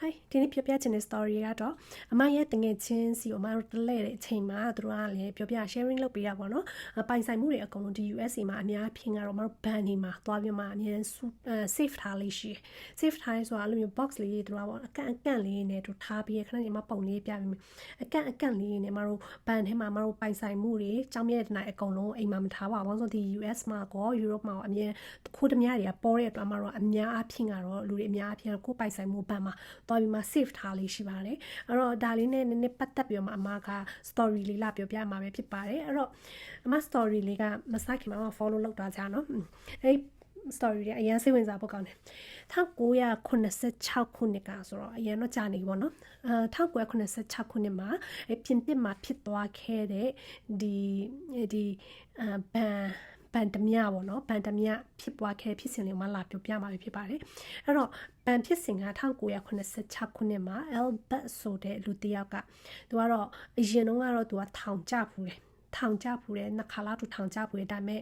Hi ဒီနေ့ပြောပြချင်တဲ့ story ကတော့အမရဲ့တငယ်ချင်းစီကိုအမတို့တလဲတဲ့အချိန်မှာသူတို့ကလည်းပြောပြ sharing လုပ်ပေးရပါတော့ပိုင်ဆိုင်မှုတွေအကုန်လုံးဒီ USA မှာအများဖြစ်ကတော့အမတို့ ban နေမှာသွားပြီးမှအများ save ထားလေးရှိ save ထားရဲဆိုတာအဲ့လိုမျိုး box လေးတွေတို့ကပေါ့အကန့်လေးနဲ့တို့ထားပြီးခဏနေမှာပုံလေးပြပြီးအကန့်လေးနဲ့အမတို့ ban ထဲမှာအမတို့ပိုင်ဆိုင်မှုတွေကြောင်းမြဲတဲ့နိုင်အကုန်လုံးအိမ်မှာမထားပါဘူးဆိုတော့ဒီ US မှာကော Europe မှာအများခိုးဓမြတွေကပေါ်တဲ့အတွက်အမတို့အများအဖြစ်ကတော့လူတွေအများအဖြစ်ကိုပိုင်ဆိုင်မှု ban မှာသွားပြီးမှ save ထားလေးရှိပါတယ်အဲ့တော့ဒါလေးနဲ့နည်းနည်းပတ်သက်ပြီးတော့အမက story လေးလာပြောပြမှာပဲဖြစ်ပါတယ်အဲ့တော့အမ story လေးကမစခင်မှာ follow လုပ်တာကြာနော်အဲ့ story တွေအရင်စိတ်ဝင်စားဖို့ကောင်းတယ်1986ခုနှစ်ကဆိုတော့အရင်တော့ကြာနေပြီပေါ့နော်1986ခုနှစ်မှာပြင်သစ်မှာဖြစ်သွားခဲ့တဲ့ဒီဘန်တမြပေါ့နော်ဘန်တမြဖြစ်ပွားခဲ့ဖြစ်စဉ်လေးမှလာပြောပြမှာဖြစ်ပါတယ်အဲ့တော့ဘန်ဖြစ်စဉ်က1986ခုနှစ်မှာ Albert ဆိုတဲ့လူတစ်ယောက်ကသူကတော့အရင်တော့ကတော့သူကထောင်ကျဖူးတယ်ထောင်ကြဖူးတယ်နှစ်ခါလောက်သူထောင်ကြဖူးတယ်ဒါပေမဲ့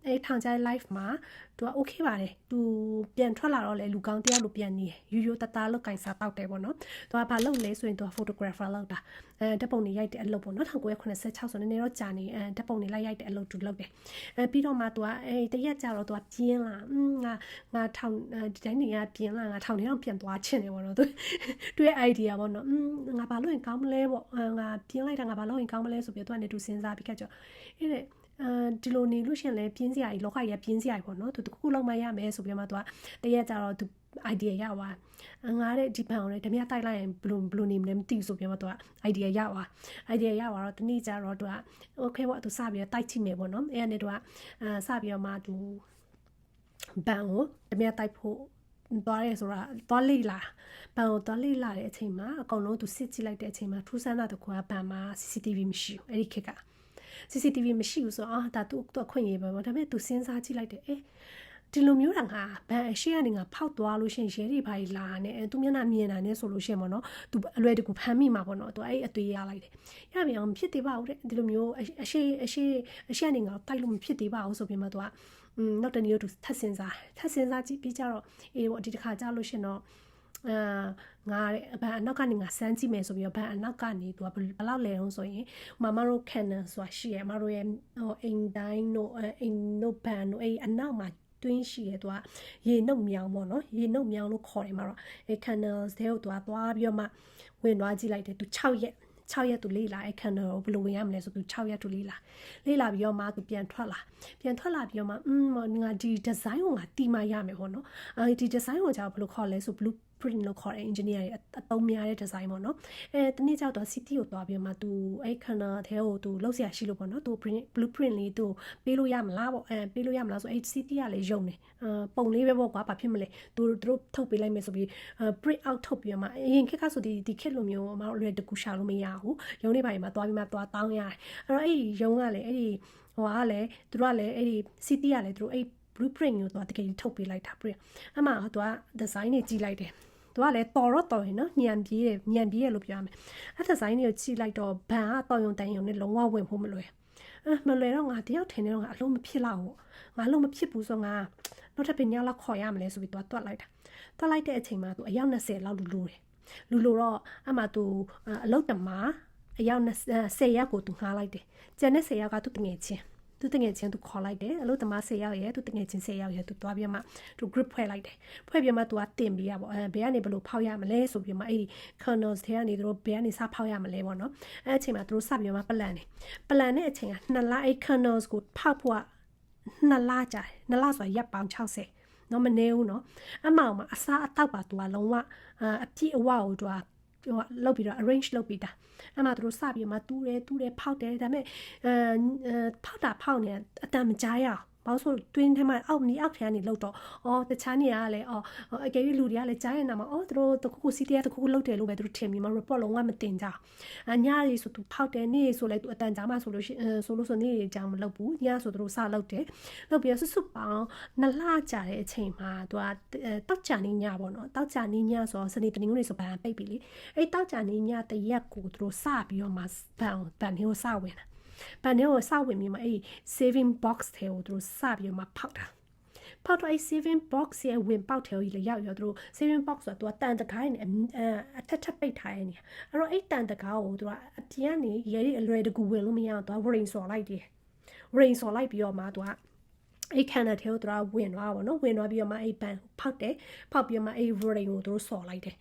အဲ့ထောင်ကြ live မှာသူက okay ပါတယ်သူပြန်ထွက်လာတော့လေလူကောင်းတယောက်လိုပြန်နေရိုးရိုးတသားလောက်ကင်စားတောက်တယ်ပေါ့နော်သူကဘာလုပ်လဲဆိုရင်သူက photographer လောက်တာဓာတ်ပုံတွေရိုက်တဲ့အလုပ်ပေါ့နော်1986ဆိုနည်းနည်းတော့ကြာနေဓာတ်ပုံတွေလိုက်ရိုက်တဲ့အလုပ်သူလုပ်တယ်ပြီးတော့မှသူကတရက်ကြာတော့သူကပြင်းလာငါထောင်ဒီတိုင်းနေရပြင်းလာငါထောင်ထဲတော့ပြန်သွားချင်တယ်ပေါ့နော်သူတွေ့ idea ပေါ့နော်ငါဘာလုပ်ရင်ကောင်းမလဲပေါ့ငါပြင်းလိုက်တာငါဘာလုပ်ရင်ကောင်းမလဲဆိုပြီးသူကနေသူစဉ်းစားပြီးခက်ကြောအဲ့ဒီလိုနေလို့ရှင်လဲပြင်းစရာကြီးလောကကြီးပြင်းစရာကြီးပေါ့နော်သူတခုလောက်မှရမယ်ဆိုပြီးမှသူကတရက်ကြာတော့သူ idea ရသွားငါတဲ့ဒီဘန်ကိုလည်းဓမြတိုက်လိုက်ရင်ဘလို့နေမလဲမသိဘူးဆိုပြီးမှသူက idea ရသွားတော့တနေ့ကျတော့သူက okay ပေါ့သူစပြီးတော့တိုက်ချိမယ်ပေါ့နော်အဲ့ကနေသူကစပြီးတော့မှသူဘန်ကိုဓမြတိုက်ဖို့သွားရဲဆိုတာသွားလိလာဘန်ကိုသွားလိလာတဲ့အချိန်မှာအကုန်လုံးသူစစ်ကြည့်လိုက်တဲ့အချိန်မှာထူးဆန်းတာတကူကဘန်မှာ CCTV မရှိဘူးအဲ့ဒီခေတ်က CCTV မရှိဘူးဆိုတော့ဒါသူအခွင့်အရေးပဲပေါ့ဒါပေမဲ့သူစဉ်းစားကြည့်လိုက်တယ်ဒီလိုမျိုးတာငါဘန်အရှိကနေငါဖောက်သွားလို့ရှင်ရဲတွေဘာကြီးလာနဲ့သူမျက်နှာမြင်တာနဲ့ဆိုလို့ရှင်ပေါ့နော်သူအလွယ်တကူဖမ်းမိမှာပေါ့နော်သူအဲ့အသွေးရလိုက်တယ်ရပြီအောင်ဖြစ်သေးပါဘူးတဲ့ဒီလိုမျိုးအရှိကနေငါတိုက်လို့မဖြစ်သေးပါဘူးဆိုပြီးမှသူကနောက်တနေ့တော့သူထပ်စဉ်းစားကြည့်ပြီးကြတော့ပေါ့ဒီတစ်ခါကြာလို့ရှင်တော့ငါဘန်အနောက်ကနေငါစမ်းကြည့်မယ်ဆိုပြီးတော့ဘန်အနောက်ကနေသူကဘယ်လောက်လဲတော့ဆိုရင်မမတို့ Canon ဆိုတာရှိရမတို့ရဲ့အိမ်တိုင်းတို့အိမ်တို့ဘန်တို့အဲ့အနောက်မှာတွင်းရှိရဲသူကရေနှုတ်မြောင်ပေါ့နော်ရေနှုတ်မြောင်လို့ခေါ်တယ်မှာတော့အဲ့ Canon တဲ့ကိုသူကသွားပြီးတော့မှဝင်သွားကြည့်လိုက်တယ်သူ6ရက်သူလေးလာအဲ့ Canon ကိုဘယ်လိုဝင်ရမလဲဆိုသူ6ရက်သူလေးလာပြီးတော့မှသူပြန်ထွက်လာပြီးတော့မှငါဒီ design ကိုငါတီးမှရမယ်ပေါ့နော်ဒီ design ကိုကြာဘယ်လိုခေါ်လဲဆို blueprint လို့ခေါ်တဲ့ engineer တွေအသုံးများတဲ့ design ပေါ့နော်တနေ့ကျတော့ city ကိုသွားပြီးမှသူအဲ့ Canon ထဲကိုသူလောက်เสียရှိလို့ပေါ့နော်သူ blueprint လေးသူပေးလို့ရမလားပေါ့ပေးလို့ရမလားဆိုအဲ့ city ကလည်းယုံတယ်ပုံလေးပဲပေါ့ကွာဘာဖြစ်မလဲသူတို့ထုတ်ပေးလိုက်မယ်ဆိုပြီး print out ထုတ်ပြီးမှအရင်ခက်ဆိုဒီခက်လိုမျိုးမတို့လွယ်တကူရှာလို့မရဘူးရုံးနေပါရင်မှသွားပြီးမှသွားတောင်းရတယ်အဲ့တော့အဲ့ရုံးကလည်းအဲ့ဒီဟိုကလည်းသူတို့ကလည်းအဲ့ဒီ city ကလည်းသူတို့အဲ့ blueprint ကိုသူကတကယ်ထုတ်ပေးလိုက်တာပြအမှသူက design တွေကြီးလိုက်တယ်သူကလည်းတော်ရင်နော်ညံပြေးရလို့ပြောရမယ်အဲ့ဒီဇိုင်းတွေကိုကြည့်လိုက်တော့ဘန်ကတော်ရုံတန်ရုံနဲ့လုံးဝဝင်ဖို့မလွယ်တော့ငါတယောက်ထင်နေတော့ငါအလုံးမဖြစ်လောက်ဘူးငါအလုံးမဖြစ်ဘူးဆိုငါနောက်ထပ်ပင်ညောက်လောက်ခေါ်ရမလဲဆိုပြီးသူကတွက်လိုက်တဲ့အချိန်မှာသူအယောက်20လောက်လူလို့တော့အမှသူအလုတ်တမှာအယောက်10ရက်ကိုသူငှားလိုက်တယ်ကျန်တဲ့10ရက်ကသူတငယ်ချင်းသူခေါ်လိုက်တယ်အလို့တမ10ယောက်ရဲ့သူတငယ်ချင်း10ယောက်ရဲ့သူသွားပြီးမှသူ group ဖွဲ့လိုက်တယ်ဖွဲ့ပြီးမှသူကတင်ပေးရပေါ့ဘယ်ကနေဘယ်လိုဖောက်ရမလဲဆိုပြီးမှအဲ့ဒီ kernels ထဲကနေသူတို့ဘယ်ကနေစဖောက်ရမလဲပေါ့နော်အဲ့အချိန်မှာသူတို့စပြီးမှပလန်တဲ့အချိန်က2လအဲ့ kernels ကိုဖောက်ဖို့က2လကြာတယ်2လဆိုတာရပ်ပေါင်း60နော်မနေဘူးနော်အမောင်မှာအစားအသောက်ပါသူကလုံးဝအပြည့်အဝကိုသူကလုပ်ပြီးတော့ arrange လုပ်ပြီးတာအမှသူတို့စပြီးမှတူးတယ်ဖောက်တယ်ဒါပေမဲ့ဖောက်နေအတန်မကြားရအောင်ဘာလို့ဆိုတွင်းထဲမှာအောက်ထဲကနေလောက်တော့တခြားနေရာကလည်းအကယ်၍လူတွေကလည်းကြားရနေတာမှာသူတို့တခုစီးတရားတခုလောက်တယ်လို့ပဲသူတို့ထင်ပြီးမှ report လုံးဝမတင်ကြညရီဆိုသူဖောက်တယ်နေ့ဆိုလဲသူအတန်ကြားမှဆိုလို့နေ့တွေကြောင်မလုပ်ဘူးညဆိုသူတို့စလုပ်တယ်လုပ်ပြီးစွတ်ပေါင်း2လကြာတဲ့အချိန်မှာသူကတောက်ကြနေညပေါ့နော်တောက်ကြနေညဆိုစနေတနင်္ဂနွေဆိုဘာပိတ်ပြီလေအဲ့တောက်ကြနေညတရက်ကိုသူတို့စပြီးတော့မှဘန်မျိုးစဝင်တာဘန်မျိုးကိုစဝင်ပြီးမှအဲ့ saving box ထဲကိုသူတို့စပြီးတော့မှဖောက် ဖောက်တော့အဲ့ saving box ရဲ့ဝင်ပေါက်ထဲကိုရောက်ရောသူတို့ saving box ဆိုတော့သူကတန်တကားနေအထက်ပိတ်ထားရနေအဲ့တော့အဲ့တန်တကားကိုသူကအပြင်ကနေရဲအလွယ်တကူဝင်လို့မရအောင်သူက rain ဆော်လိုက်တယ် rain ဆော်လိုက်ပြီးတော့မှသူကအဲ့ခံတဲ့ထဲကိုသူကဝင်သွားပါတော့ဝင်သွားပြီးတော့မှအဲ့ပန်ဖောက်တယ်ဖောက်ပြီးတော့မှအဲ့ rain ကိုသူတို့ဆော်လိုက်တယ်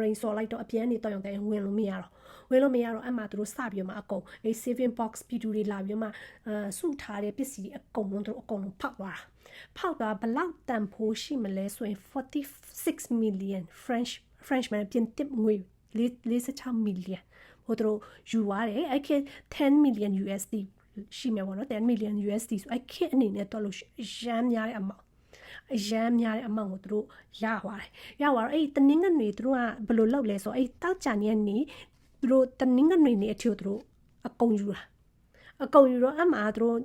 rain ဆော်လိုက်တော့အပြင်ကနေတော့ရင်ဝင်လို့မရတော့ဝင်လို့မရတော့အမှသူတို့စပြီးတော့မှအကုန်အဲ့ saving box ပြည်သူတွေလာပြီးတော့မှစုထားတဲ့ပစ္စည်းအကုန်လုံးသူတို့အကုန်လုံးဖောက်သွားတာဖောက်သွားဘလောက်တန်ဖိုးရှိမလဲဆိုရင်46 million French မှာပြင်တစ်ငွေ46 million ဟိုတို့ယူသွားတယ်အဲ့ခေ10 million USD ရှိမယ်ပေါ့နော်10 million USD ဆိုအဲ့ခေအနေနဲ့တော့လို့ရမ်းများတဲ့အမောင်ကိုသူတို့ရသွားတယ်အဲ့တနင်္ဂနွေသူတို့ကဘယ်လိုလုပ်လဲဆိုအဲ့တောက်ကြနေနေသူတို့တနင်္ဂနွေနေ့အထီကိုသူတို့အကုန်ယူတော့အမှသူတို့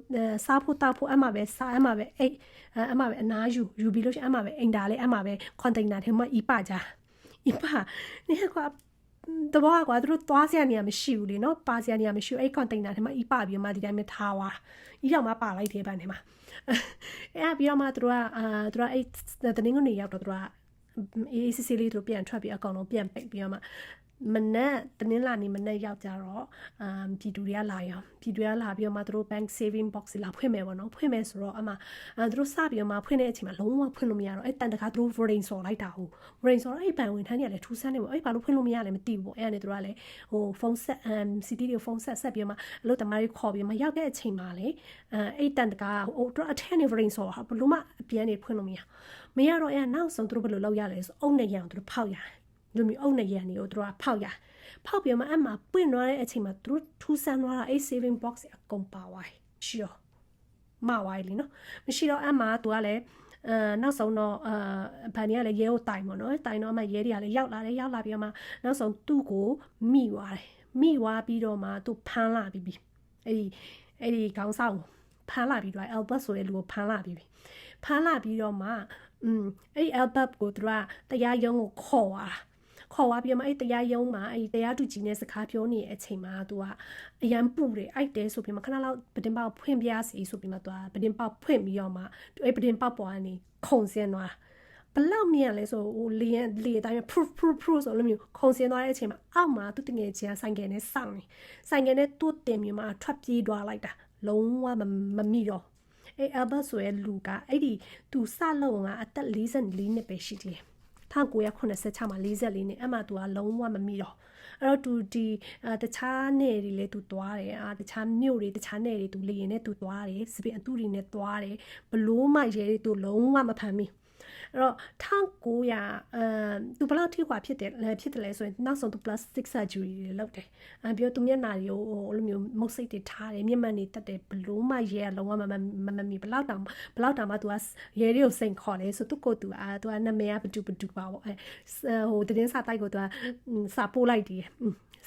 စားဖို့တောက်ဖို့အမှပဲစားအမှပဲအဲ့အမှပဲအနားယူပြီးလို့ရှိရင်အမှပဲအိမ်ဒါလေးအမှပဲကွန်တိန်နာထဲမှာအီပါကြအီပါနေကွာတဘောကွာသူတို့သွားစရာနေရာမရှိဘူးလေနော်ပါစရာနေရာမရှိဘူးအဲ့ကွန်တိန်နာထဲမှာအီပါပြီးမှဒီတိုင်းပဲထားသွားအီရောက်မှပါလိုက်တယ်ဗန်းထဲမှာအဲ့ပြီးတော့မှသူတို့ကအဲ့တနင်္ဂနွေရောက်တော့သူတို့ကအေးစစ်လေးသူတို့ပြန်ထွက်ပြီးအကောင်လုံးပြန်ပိတ်ပြီးတော့မှမနေ့တနင်္လာနေ့မနေ့ရောက်ကြတော့ပြည်သူတွေကလာရောပြည်သူတွေကလာပြီးတော့မှသူတို့ bank saving box လာဖွင့်မယ်ပေါ့နော်ဖွင့်မယ်ဆိုတော့အမှသူတို့စပြီးတော့မှဖွင့်တဲ့အချိန်မှာလုံးဝဖွင့်လို့မရတော့အဲ့တန်တကားသူတို့ rain ဆော်လိုက်တာဟုတ် rain ဆော်တော့အဲ့ဘန်ဝင်ထမ်းတွေကလည်းထူးဆန်းနေပေါ့အဲ့ဘာလို့ဖွင့်လို့မရလဲမသိဘူးပေါ့အဲ့ကနေသူတို့ကလည်းဟိုဖုန်းဆက်city တွေဖုန်းဆက်ပြီးတော့မှအလို့တမားတွေခေါ်ပြီးမှရောက်တဲ့အချိန်မှာလေအဲ့တန်တကားဟိုသူတို့အထက်နေ rain ဆော်ဟာဘလို့မှအပြန်နေဖွင့်လို့မရတော့အဲ့နောက်ဆုံးသူတို့ဘယ်လိုလုပ်ရလဲဆိုအုံနဲ့ရအောင်သူတို့ဖောက်ရတယ်လူမျိုးအုံနဲ့ရန်နေကိုသူတို့ကဖောက်ပြီးမှအမှပွင့်သွားတဲ့အချိန်မှာသူတို့ထူးဆန်းသွားတာအဲ့ saving box အကုန်ပါသွားရှိရောမဝိုင်းလीနော်မရှိတော့အမှသူကလည်းနောက်ဆုံးတော့ဗန်နီကလည်းရဲကိုတိုင်ပေါ့နော်တိုင်တော့အမှရဲတွေကလည်းရောက်လာပြီးတော့မှနောက်ဆုံးသူ့ကိုမိသွားပြီးတော့မှသူဖမ်းလာပြီးအဲ့ဒီခေါင်းဆောင်ဖမ်းလာပြီးတော့ Albert ဆိုတဲ့လူကိုဖမ်းလာပြီးတော့မှအဲ့ Albert ကိုသူကတရားရုံးကိုခေါ်သွားပြီးမှအဲ့တရားရုံးမှာအဲ့တရားသူကြီးနဲ့စကားပြောနေတဲ့အချိန်မှာသူကအရန်ပူတယ်အိုက်တယ်ဆိုပြီးမှခဏလောက်ပဒင်ပေါက်ဖွင့်ပြစီဆိုပြီးမှသူကပဒင်ပေါက်ဖွင့်ပြီးတော့မှအဲ့ပဒင်ပေါက်ပေါ်ကနေခုံစင်းသွားဘလောက်မြင်လဲဆိုဟိုလေတိုင်း proof ဆိုလို့မျိုးခုံစင်းသွားတဲ့အချိန်မှာအောက်မှာသူတငယ်ချင်းဆိုင်ကယ်နဲ့စောင့်နေဆိုင်ကယ်နဲ့သူ့တင်ပြီးမှထွက်ပြေးသွားလိုက်တာလုံးဝမမိတော့အဲ့ Albert ဆိုရဲ့လူကအဲ့ဒီသူစလုံးကအသက်44နှစ်ပဲရှိသေးတယ်1986မှာ44နှစ်အမှသူကလုံးဝမမိတော့အဲ့တော့သူဒီတခြားနယ်တွေလည်းသူသွားတယ်တခြားမြို့တွေတခြားနယ်တွေသူလေရင်နဲ့သူသွားတယ်စပင်အတူတွေနဲ့သွားတယ်ဘလို့မှရဲတွေသူလုံးဝမဖမ်းမိအဲ့တော့1900သူဘလောက်ထိခွာဖြစ်တယ်လဲဆိုရင်နောက်ဆုံးသူ plastic surgery တွေလုပ်တယ်ပြီးတော့သူမျက်နှာတွေကိုဟိုလိုမျိုးမုတ်စိတ်တွေထားတယ်မျက်မှန်တွေတက်တယ်ဘလို့မှရဲကလုံးဝမမီဘလောက်တောင်မှသူကရဲတွေကိုစိန်ခေါ်တယ်ဆိုသူကိုသူကနာမည်ကဘဒူပါပေါ့ဟိုတင်းစာတိုက်ကိုသူကစာပို့လိုက်တယ်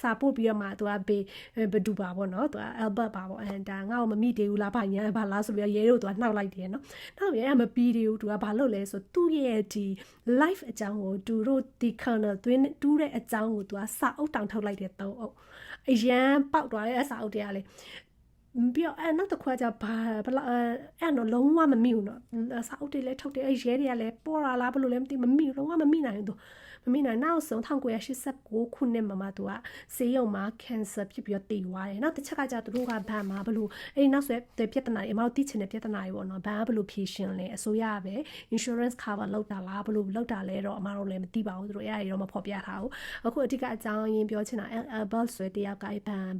စာပို့ပြီးတော့မှသူကဘဒူပါပေါ့နော်သူက Albert ပါပေါ့ဒါငါ့ကိုမမိသေးဘူးလားဘာညာဘာလားဆိုပြီးရဲတို့သူကနှောက်လိုက်တယ်နော်နောက်ရဲမပြီးသေးဘူးသူကဘာလုပ်လဲဆိုသူ့ရဲ့ဒီ life အကြောင်းကိုသူတို့ဒီ kernel တွင်းတူးတဲ့အကြောင်းကိုသူကစာအုပ်တောင်ထုတ်လိုက်တဲ့3အုပ်အရန်ပေါက်သွားတဲ့အစာအုပ်တွေကလေပြီးတော့နောက်တစ်ခွာကြဘာအဲ့တော့လုံးဝမမိဘူးနော်စာအုပ်တွေလည်းထုတ်တယ်အဲ့ရဲတွေကလည်းပေါ်လာလားဘလို့လဲမသိမမိဘူးလုံးဝမမိနိုင်ဘူးသူမမိနိုင်နောက်ဆုံး1989ခုနှစ်မှာသူကဆေးရုံမှာ cancer ဖြစ်ပြီးတော့တည်သွားတယ်နောက်တစ်ချက်ကကြသူတို့ကဘန်မှာဘလို့အဲ့နောက်ဆွဲပြဿနာတွေအမတို့သိချင်တဲ့ပြဿနာတွေပေါ့နော်ဘန်ကဘလို့ဖြေရှင်းလဲအစိုးရပဲ insurance cover လောက်တာလားဘလို့လောက်တာလဲတော့အမတို့လည်းမသိပါဘူးသူတို့အဲ့အရာတွေတော့မဖော်ပြထားဘူးအခုအဓိကအကြောင်းရင်းပြောချင်တာ Albert ဆွဲတယောက်က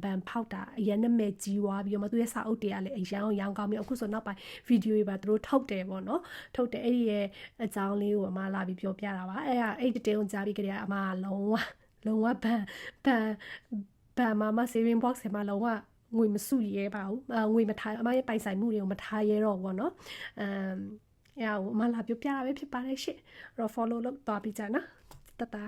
ဘန်ဖောက်တာအရင်နာမည်ကြီးသွားပြီးတော့သူရဲ့စာအုပ်တွေကလည်းအရန်ရောင်းကောင်းပြီးအခုဆိုနောက်ပိုင်းဗီဒီယိုတွေပါသူတို့ထုတ်တယ်ပေါ့နော်ထုတ်တယ်အဲ့ဒီရဲ့အကြောင်းလေးကိုအမလာပြီးပြောပြတာပါအဲ့ဒီတေုံကြားပြီးကြတဲ့အမလုံးဝဘန်မ saving box ထဲမှာလုံးဝငွေမစုရဲပါဘူးငွေမထားအမရဲ့ပိုင်ဆိုင်မှုတွေကိုမထားရဲတော့ဘူးနော်အဲ့ဟိုအမလာပြောပြတာပဲဖြစ်ပါတယ်ရှင့်တော့ follow လုပ်သွားပြီးကြနော်တတာ